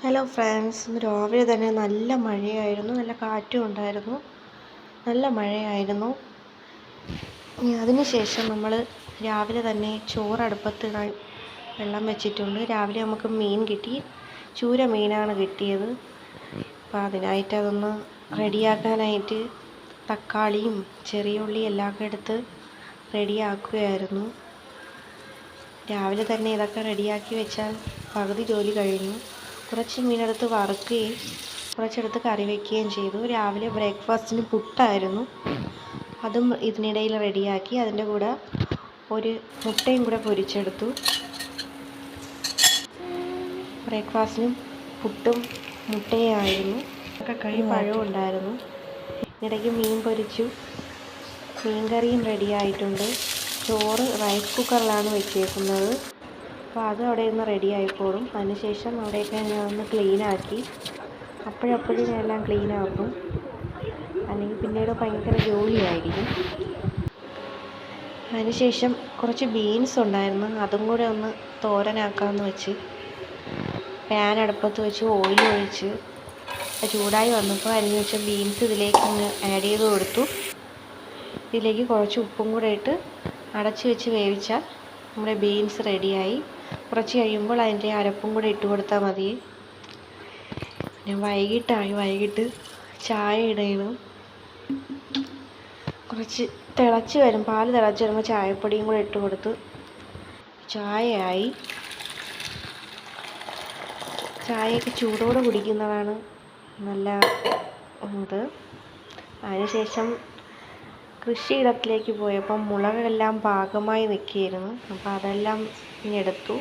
Hello friends, ഇന്ന് രാവിലെ തന്നെ നല്ല മഴയായിരുന്നു, നല്ല കാറ്റും ഉണ്ടായിരുന്നു, നല്ല മഴയായിരുന്നു. അതിനുശേഷം നമ്മൾ രാവിലെ തന്നെ ചോറടുപ്പത്ത് വെള്ളം വെച്ചിട്ടുണ്ട്. രാവിലെ നമുക്ക് മീൻ കിട്ടി, ചൂര മീനാണ് കിട്ടിയത്. അപ്പോൾ അതിനായിട്ട് അതൊന്ന് റെഡിയാക്കാനായിട്ട് തക്കാളിയും ചെറിയ ഉള്ളി എല്ലാം എടുത്ത് റെഡിയാക്കുകയായിരുന്നു. രാവിലെ തന്നെ ഇതൊക്കെ റെഡിയാക്കി വെച്ചാൽ പകുതി ജോലി കഴിഞ്ഞു. കുറച്ച് മീനെടുത്ത് വറുക്കുകയും കുറച്ചെടുത്ത് കറി വയ്ക്കുകയും ചെയ്തു. രാവിലെ ബ്രേക്ക്ഫാസ്റ്റിന് പുട്ടായിരുന്നു, അതും ഇതിനിടയിൽ റെഡിയാക്കി. അതിൻ്റെ കൂടെ ഒരു മുട്ടയും കൂടെ പൊരിച്ചെടുത്തു. ബ്രേക്ക്ഫാസ്റ്റിനും പുട്ടും മുട്ടയും ആയിരുന്നു. പഴവും ഉണ്ടായിരുന്നു. ഇടയ്ക്ക് മീൻ പൊരിച്ചു, മീൻ കറിയും റെഡിയായിട്ടുണ്ട്. ചോറ് റൈസ് കുക്കറിലാണ് വെച്ചേക്കുന്നത്. അപ്പോൾ അത് അവിടെ നിന്ന് റെഡി ആയിക്കോളും. അതിനുശേഷം അവിടെയൊക്കെ ഞാൻ ഒന്ന് ക്ലീനാക്കി. അപ്പോഴപ്പോഴും ഞാൻ എല്ലാം ക്ലീനാക്കും, അല്ലെങ്കിൽ പിന്നീട് ഭയങ്കര ജോലിയായിരിക്കും. അതിനുശേഷം കുറച്ച് ബീൻസ് ഉണ്ടായിരുന്നു, അതും കൂടെ ഒന്ന് തോരനാക്കാമെന്ന് വെച്ച് പാൻ അടുപ്പത്ത് വെച്ച് ഓയിൽ ഒഴിച്ച് ചൂടായി വന്നപ്പോൾ അരിഞ്ഞ് വെച്ച ബീൻസ് ഇതിലേക്ക് ഒന്ന് ആഡ് ചെയ്ത് കൊടുത്തു. ഇതിലേക്ക് കുറച്ച് ഉപ്പും കൂടെ ഇട്ട് അടച്ച് വെച്ച് വേവിച്ചാൽ നമ്മുടെ ബീൻസ് റെഡിയായി. കുറച്ച് കഴിയുമ്പോൾ അതിൻ്റെ അരപ്പും കൂടെ ഇട്ട് കൊടുത്താൽ മതി. പിന്നെ വൈകിട്ട് ചായ ഇടണം. കുറച്ച് തിളച്ച് വരും, പാല് തിളച്ച് വരുമ്പോൾ ചായപ്പൊടിയും കൂടെ ഇട്ട് കൊടുത്ത് ചായയായി. ചായയൊക്കെ ചൂടോടെ കുടിക്കുന്നതാണ് നല്ല ഇത്. അതിനുശേഷം കൃഷിയിടത്തിലേക്ക് പോയപ്പം മുളകെല്ലാം പാകമായി നിൽക്കുകയായിരുന്നു. അപ്പോൾ അതെല്ലാം എടുത്തു.